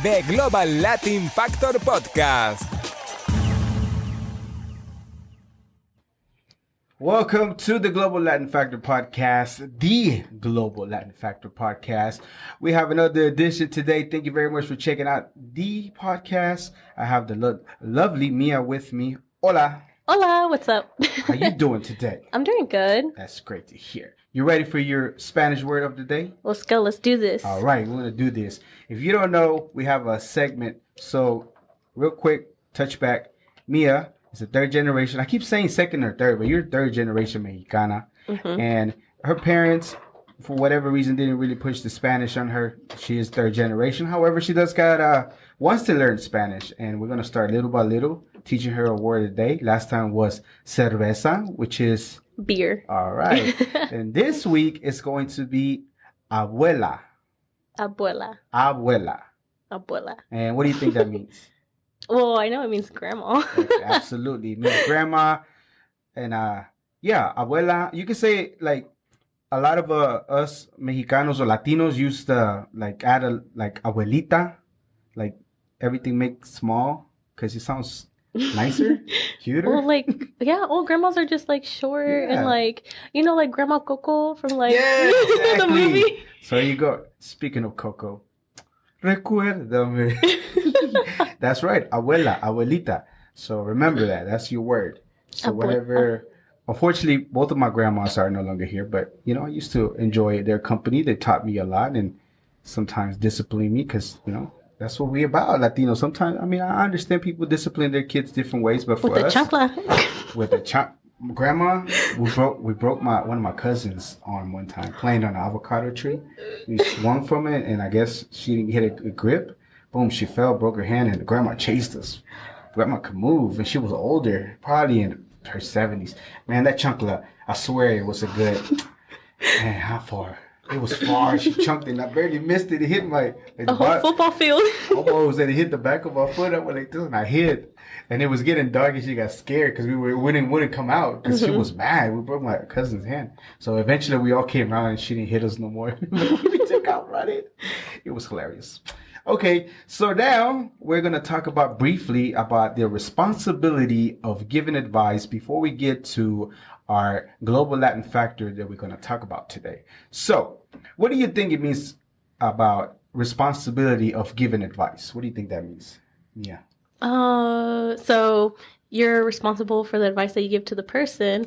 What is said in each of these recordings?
The Global Latin Factor Podcast. Welcome to the Global Latin Factor Podcast, the Global Latin Factor Podcast. We have another edition today. Thank you very much for checking out the podcast. I have the lovely Mia with me. Hola. Hola, what's up? How you doing today? I'm doing good. That's great to hear. You ready for your Spanish word of the day? Let's go. Let's do this. All right, we're going to do this. If you don't know, we have a segment. So, real quick, touch back. Mia is a third generation. I keep saying second or third, but you're third generation Mexicana. Mm-hmm. And her parents, for whatever reason, didn't really push the Spanish on her. She is third generation. However, she does wants to learn Spanish. And we're going to start little by little, teaching her a word a day. Last time was cerveza, which is beer. All right. And this week is going to be abuela. Abuela. Abuela. Abuela. And what do you think that means? Well, I know it means grandma. Okay, absolutely. It means grandma. And abuela. You can say like a lot of us Mexicanos or Latinos used to add abuelita. Like everything makes small because it sounds nicer, cuter. Well, old grandmas are just short and like Grandma Coco from exactly. the movie. So there you go. Speaking of Coco, recuérdame. That's right, abuela, abuelita. So remember that. That's your word. So whatever. Unfortunately, both of my grandmas are no longer here, but I used to enjoy their company. They taught me a lot and sometimes disciplined me because that's what we about, Latinos. Sometimes, I understand people discipline their kids different ways, but for us, with the chancla, grandma, we broke one of my cousins' arm one time playing on an avocado tree. We swung from it, and I guess she didn't hit a grip. Boom, she fell, broke her hand, and grandma chased us. Grandma could move, and she was older, probably in her 70s. Man, that chancla, I swear it was a good. Man, how far? It was far. She chunked it, and I barely missed it. It hit my whole football field. Almost, and it hit the back of my foot. I went like this, and I hit. And it was getting dark, and she got scared because we wouldn't come out because she was mad. We broke my cousin's hand. So eventually, we all came around, and she didn't hit us no more. We took out running. It was hilarious. Okay, so now we're going to talk briefly about the responsibility of giving advice before we get to our global Latin factor that we're going to talk about today. So, what do you think it means about responsibility of giving advice? What do you think that means? Yeah. So you're responsible for the advice that you give to the person,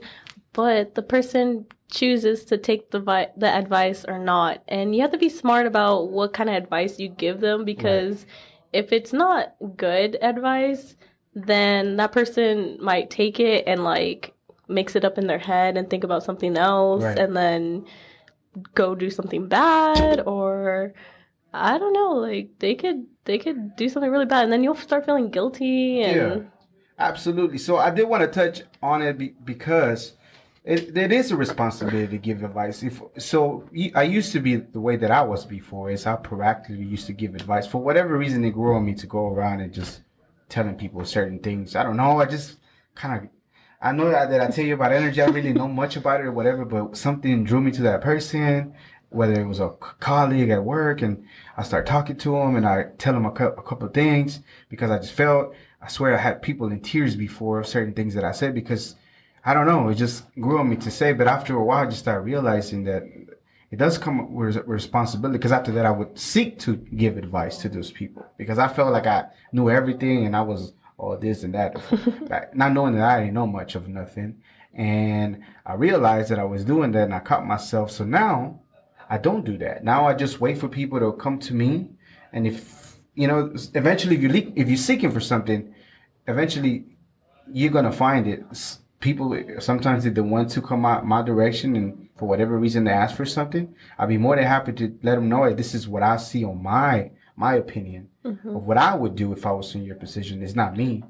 but the person chooses to take the advice or not. And you have to be smart about what kind of advice you give them, because if it's not good advice, then that person might take it and mix it up in their head and think about something else and then go do something bad, or I don't know, they could do something really bad, and then you'll start feeling guilty. And absolutely. So I did want to touch on it because it is a responsibility to give advice. I used to be the way that I was before. Is I proactively used to give advice. For whatever reason, it grew on me to go around and just telling people certain things. I don't know. I just kind of, I know that I tell you about energy. I really know much about it or whatever, but something drew me to that person, whether it was a colleague at work, and I start talking to him and I tell him a couple of things because I just felt, I swear I had people in tears before certain things that I said because I don't know, it just grew on me to say. But after a while, I just started realizing that it does come with responsibility, because after that, I would seek to give advice to those people because I felt like I knew everything and I was all this and that, not knowing that I didn't know much of nothing. And I realized that I was doing that and I caught myself. So now I don't do that. Now I just wait for people to come to me. And if, eventually if you're seeking for something, eventually you're going to find it. People, sometimes they're the ones who come out my direction, and for whatever reason they ask for something, I'd be more than happy to let them know, hey, this is what I see on my opinion of what I would do if I was in your position. It's not me.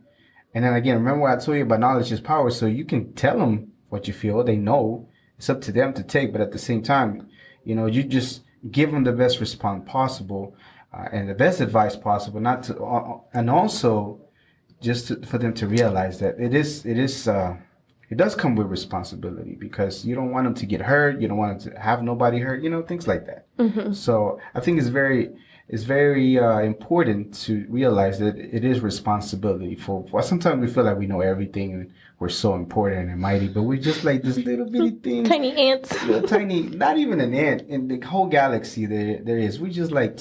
And then again, remember what I told you about knowledge is power. So you can tell them what you feel. They know. It's up to them to take. But at the same time, you just give them the best response possible and the best advice possible. And also just for them to realize that it does come with responsibility, because you don't want them to get hurt. You don't want them to have nobody hurt, things like that. So I think it's very, it's very important to realize that it is responsibility for sometimes we feel like we know everything and we're so important and mighty, but we're just like this little bitty thing. Tiny ants. Little tiny, not even an ant in the whole galaxy there is. We're just like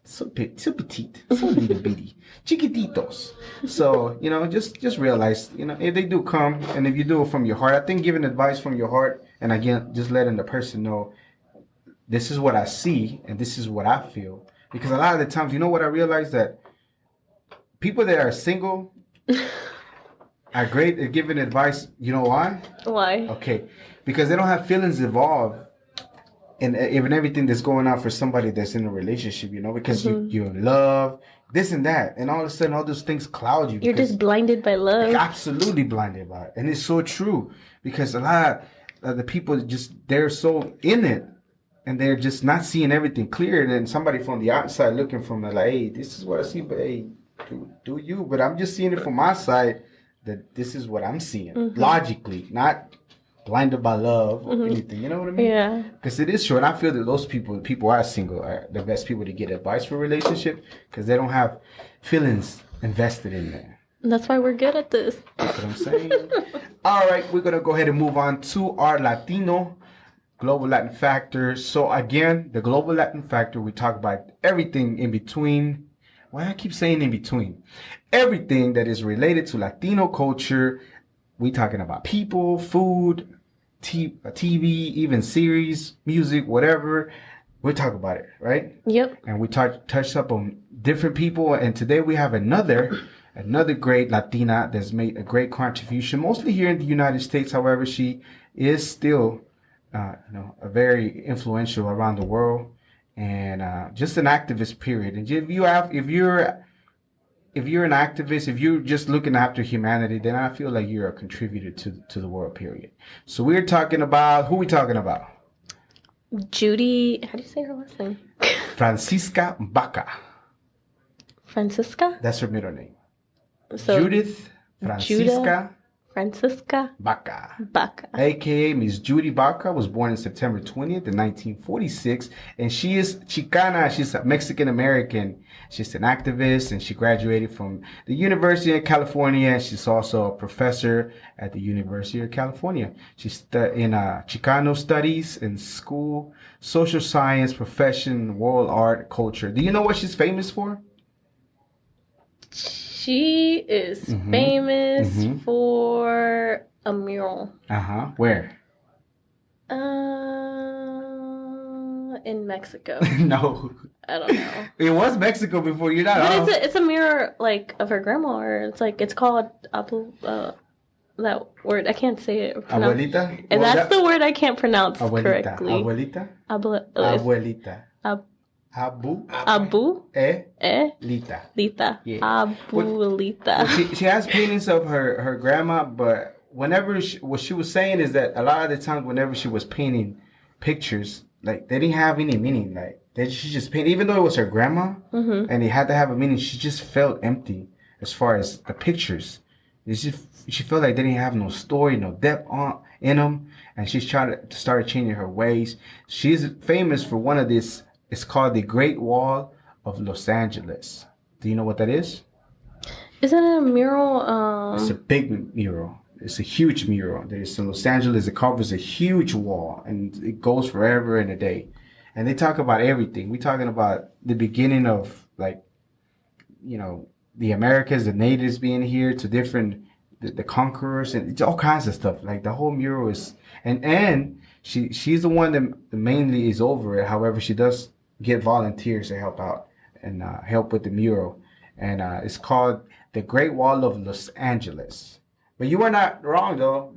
so petite, so little bitty, chiquititos. So, just realize, if they do come and if you do it from your heart, I think giving advice from your heart and again, just letting the person know this is what I see and this is what I feel. Because a lot of the times, what I realize that people that are single are great at giving advice. You know why? Why? Okay. Because they don't have feelings involved in even everything that's going on for somebody that's in a relationship, because you're in love, this and that. And all of a sudden, all those things cloud you. You're just blinded by love. Absolutely blinded by it. And it's so true. Because a lot of the people they're so in it. And they're just not seeing everything clear. And then somebody from the outside looking from it like, hey, this is what I see. But hey, do you. But I'm just seeing it from my side that this is what I'm seeing. Logically, not blinded by love or anything. You know what I mean? Yeah. Because it is true. And I feel that those people are single, are the best people to get advice for a relationship because they don't have feelings invested in there. And that's why we're good at this. That's what I'm saying. All right. We're going to go ahead and move on to our Latino Global Latin Factor. So again, the Global Latin Factor, we talk about everything in between. Why I keep saying in between? Everything that is related to Latino culture. We talking about people, food, TV, even series, music, whatever. We talk about it, right? Yep. And we touched up on different people. And today we have another great Latina that's made a great contribution, mostly here in the United States. However, she is still a very influential around the world, and just an activist. Period. And if you're an activist, if you're just looking after humanity, then I feel like you're a contributor to the world. Period. So we're talking about who we talking about? Judy. How do you say her last name? Francisca Baca. Francisca. That's her middle name. So Judith Francisca Baca. A.K.A. Miss Judy Baca was born on September 20th, 1946, and she is Chicana. She's a Mexican-American. She's an activist, and she graduated from the University of California. She's also a professor at the University of California. She's in Chicano studies in school, social science, profession, world art, culture. Do you know what she's famous for? She is famous for a mural. Where? In Mexico. No. I don't know. It was Mexico before. You're not. But it's a mirror like of her grandma, or it's called that word I can't say it. Abuelita. And that's the word I can't pronounce correctly. Abuelita. Abuelita. Lita. Yeah. Abuelita. She has paintings of her grandma, but what she was saying is that a lot of the times whenever she was painting pictures, like they didn't have any meaning. Like she just painted, even though it was her grandma, and it had to have a meaning. She just felt empty as far as the pictures. She felt like they didn't have no story, no depth in them, and she's trying to start changing her ways. She's famous for one of this. It's called the Great Wall of Los Angeles. Do you know what that is? Isn't it a mural? It's a big mural. It's a huge mural. There's in Los Angeles. It covers a huge wall, and it goes forever and a day. And they talk about everything. We're talking about the beginning of, like, the Americans, the natives being here, to different the conquerors, and it's all kinds of stuff. Like the whole mural is, and she's the one that mainly is over it. However, she does get volunteers to help out and help with the mural, and it's called the Great Wall of Los Angeles. But you are not wrong though.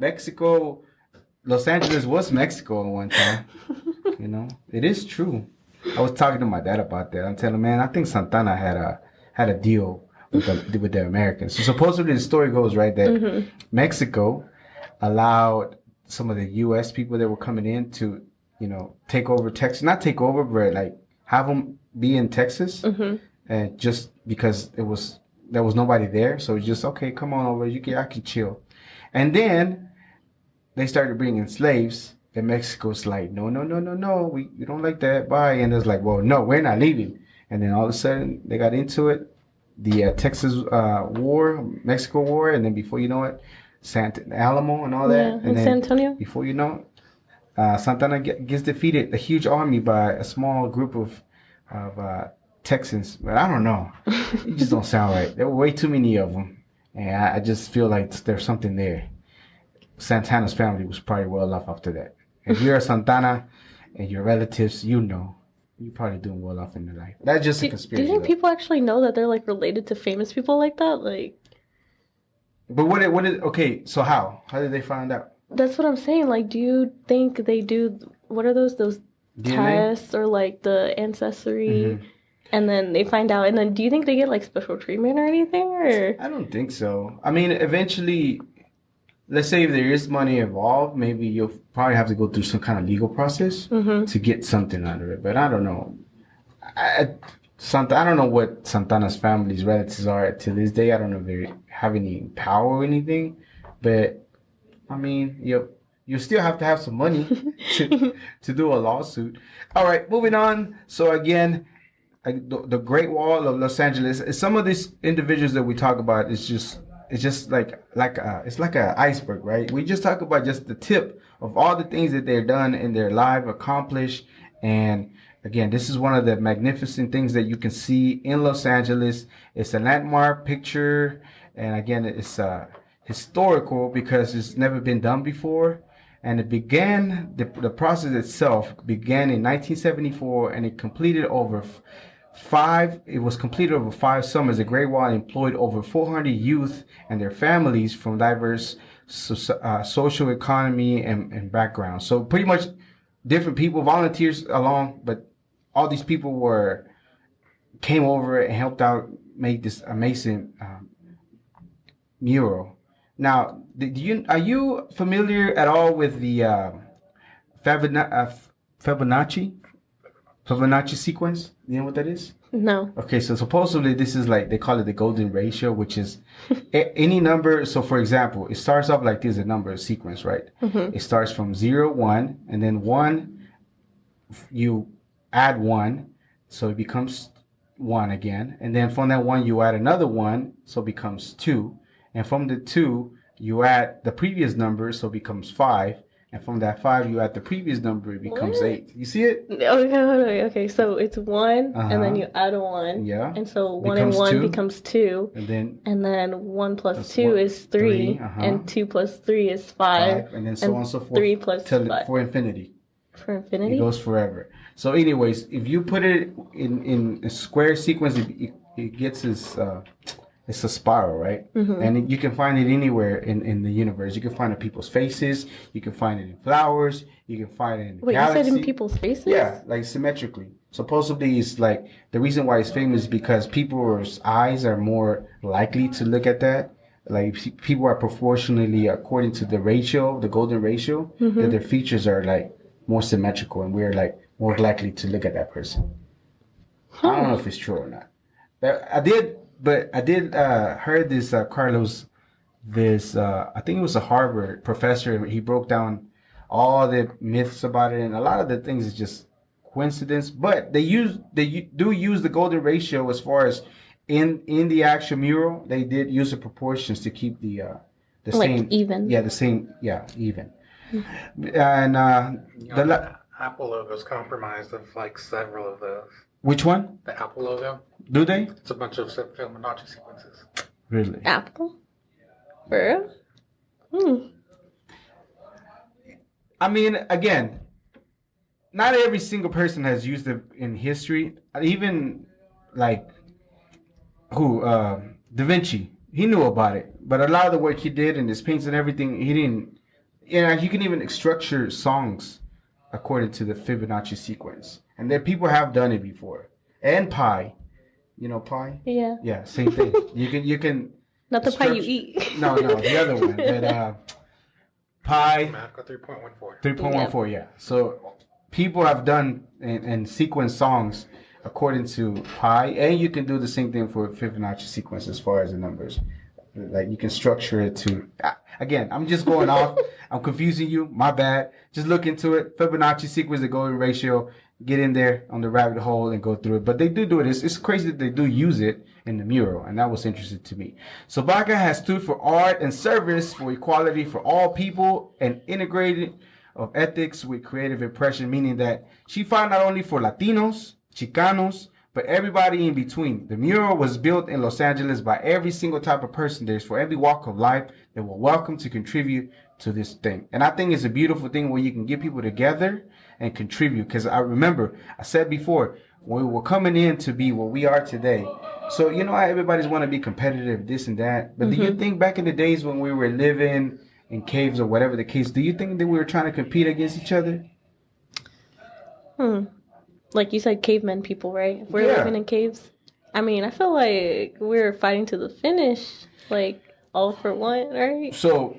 Los Angeles was Mexico at one time. It is true. I was talking to my dad about that. I'm telling him, man, I think Santana had a deal with the Americans. So supposedly the story goes, right, that Mexico allowed some of the U.S. people that were coming in to, take over Texas. Not take over, but like have them be in Texas. And just because there was nobody there. So it's just, okay, come on over. I can chill. And then they started bringing slaves. And Mexico's like, no, we don't like that. Bye. And it's like, well, no, we're not leaving. and then all of a sudden they got into it. The Texas War, Mexico War, and then before you know it, Santa Alamo and all that. Yeah, and in then San Antonio. before you know it, Santana gets defeated, a huge army by a small group of Texans. But I don't know. It just don't sound right. There were way too many of them. And I just feel like there's something there. Santana's family was probably well off after that. If you're a Santana and your relatives, you know, you're probably doing well off in your life. That's just a Do conspiracy. you think people actually know that they're like related to famous people like that? Like, But okay, so how? How did they find out? that's what I'm saying. Like, do you think they do, what are those DNA? tests or like the ancestry? And then they find out, and then do you think they get like special treatment or anything? Or I don't think so. I mean, eventually, let's say if there is money involved, maybe you'll probably have to go through some kind of legal process to get something out of it. But I don't know. I don't know what Santana's family's relatives are to this day. I don't know if they have any power or anything. But I mean, you still have to have some money to do a lawsuit. All right, moving on. So again, the Great Wall of Los Angeles. Some of these individuals that we talk about it's just like it's like an iceberg, right? We just talk about just the tip of all the things that they've done in their life, accomplished. And again, this is one of the magnificent things that you can see in Los Angeles. It's a landmark picture, and again, it's historical because it's never been done before. And it began, the process itself began in 1974, and it completed over five summers. The Great Wall employed over 400 youth and their families from diverse social economy and backgrounds. So pretty much different people, volunteers along, but all these people came over and helped out make this amazing mural. Now, are you familiar at all with the Fibonacci sequence? You know what that is? no. Okay, so supposedly this is like, they call it the golden ratio, which is any number. So for example, it starts off like this, a number sequence, right? It starts from 0, 1, and then 1, you add 1, so it becomes 1 again. And then from that 1, you add another 1, so it becomes 2. And from the 2, you add the previous number, so it becomes 5. And from that 5, you add the previous number, it becomes What? 8. You see it? Okay. So it's 1, and then you add a 1. Yeah. And so 1 Becomes and 1 2. becomes 2. And then 1 plus That's 2 one- is 3. 3, And 2 plus 3 is 5. and then so on and so forth. 3 plus till 5. for infinity. For It infinity? goes forever. So anyways, if you put it in a square sequence, it gets this, it's a spiral, right? And you can find it anywhere in the universe. You can find it in people's faces. You can find it in flowers. You can find it in the Wait, galaxy. you said in people's faces? Yeah, like symmetrically. Supposedly, it's like the reason why it's famous is because people's eyes are more likely to look at that. Like people are proportionally, according to the ratio, the golden ratio, that their features are like more symmetrical, and we're like more likely to look at that person. I don't know if it's true or not. I did heard this Carlos, I think it was a Harvard professor. He broke down all the myths about it, and a lot of the things is just coincidence. But they do use the golden ratio as far as in the actual mural. They did use the proportions to keep the like same even. Yeah, the same. Yeah, even. And the Apple logo is compromised of like several of those. Which one? The Apple logo. Do they? It's a bunch of Fibonacci sequences. Really? Apple? For real? I mean, again, not every single person has used it in history. Even like Da Vinci, he knew about it, but a lot of the work he did and his paints and everything, he didn't. You can even structure songs according to the Fibonacci sequence, and there people have done it before. And pi, you know pi? Yeah. Yeah, same thing. You can. Not the pie you eat. No, the other one. But pi. Mathematical 3.14. 3.14, yeah. So people have done and sequenced songs according to pi, and you can do the same thing for Fibonacci sequence as far as the numbers. Like you can structure it to. Again, I'm just going off. I'm confusing you. My bad. Just look into it. Fibonacci sequence, the golden ratio. get in there on the rabbit hole and go through it. But they do it. It's crazy that they do use it in the mural, and that was interesting to me. So Baca has stood for art and service for equality for all people and integrated of ethics with creative impression, meaning that she fought not only for Latinos, Chicanos, but everybody in between. The mural was built in Los Angeles by every single type of person. There's for every walk of life that were welcome to contribute to this thing. And I think it's a beautiful thing where you can get people together and contribute. Because I remember, I said before, when we were coming in to be what we are today. So, you know how everybody's want to be competitive, this and that. But do you think back in the days when we were living in caves or whatever the case, do you think that we were trying to compete against each other? Like you said, cavemen people, right? If we're living in caves. I mean, I feel like we're fighting to the finish, like all for one, right? So,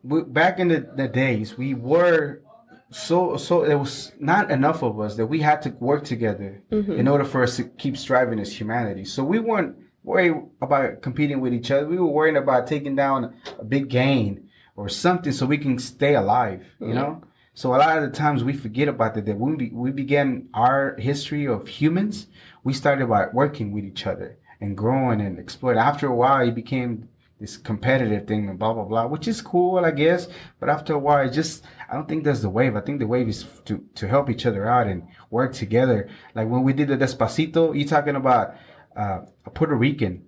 back in the days, we were so there was not enough of us that we had to work together in order for us to keep striving as humanity. So we weren't worried about competing with each other. We were worried about taking down a big gain or something so we can stay alive, you know? So a lot of the times we forget about that when we began our history of humans, we started by working with each other and growing and exploring. After a while, it became this competitive thing and blah, blah, blah, which is cool, I guess. But after a while, I don't think that's the wave. I think the wave is to help each other out and work together. Like when we did the Despacito, you're talking about a Puerto Rican,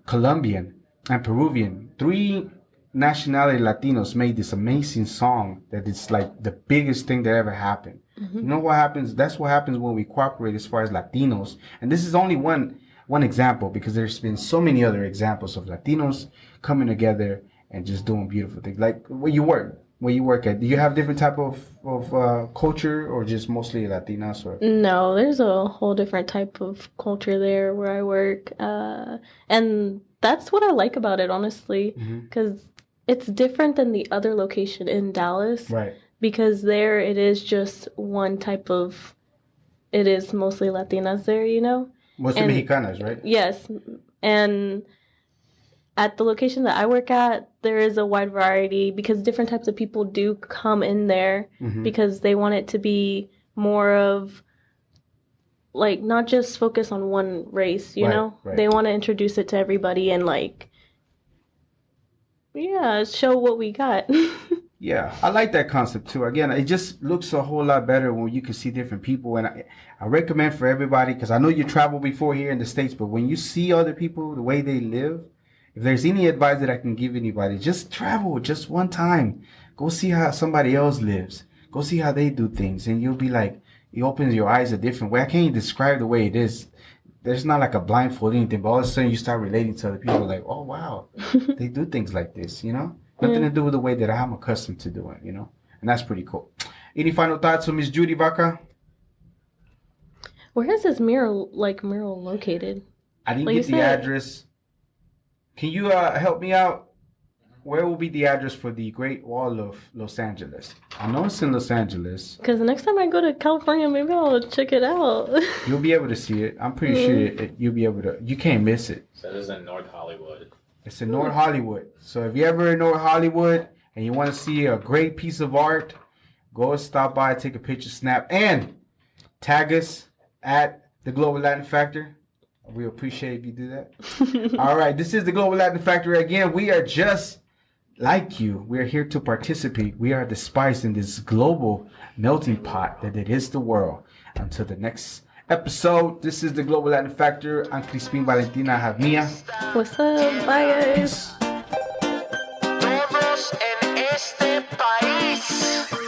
Colombian, and Peruvian. 3 nationality Latinos made this amazing song that is like the biggest thing that ever happened. You know what happens? That's what happens when we cooperate as far as Latinos. And this is only one example, because there's been so many other examples of Latinos coming together and just doing beautiful things. Like where you work at, do you have different type of culture, or just mostly Latinas? Or No, there's a whole different type of culture there where I work. And that's what I like about it, honestly, because it's different than the other location in Dallas. Right. Because there it is just one type of, it is mostly Latinas there, you know? Mostly Mexicanas, right? Yes. And at the location that I work at, there is a wide variety, because different types of people do come in there because they want it to be more of, like, not just focus on one race, you know? Right. They want to introduce it to everybody and, like, show what we got. Yeah, I like that concept too. Again, it just looks a whole lot better when you can see different people. And I recommend for everybody, because I know you traveled before here in the States, but when you see other people, the way they live, if there's any advice that I can give anybody, just travel just one time. Go see how somebody else lives. Go see how they do things. And you'll be like, it opens your eyes a different way. I can't even describe the way it is. There's not like a blindfold or anything, but all of a sudden you start relating to other people, like, oh, wow, they do things like this, you know? Nothing to do with the way that I'm accustomed to doing, you know? And that's pretty cool. Any final thoughts on Miss Judy Baca? Where is this mural located? I didn't get the address. Can you help me out? Where will be the address for the Great Wall of Los Angeles? I know it's in Los Angeles. Because the next time I go to California, maybe I'll check it out. You'll be able to see it. I'm pretty sure you'll be able to. You can't miss it. So this is in North Hollywood. It's in North Hollywood. So if you're ever in North Hollywood and you want to see a great piece of art, go stop by, take a picture, snap, and tag us at the Global Latin Factor. We appreciate if you do that. All right, this is the Global Latin Factor again. We are just like you. We are here to participate. We are the spice in this global melting pot that it is the world. Until the next episode, this is the Global Latin Factor. I'm Crispin Valentina. I have Mia. What's up? Bye, guys. Peace. Todos en este país.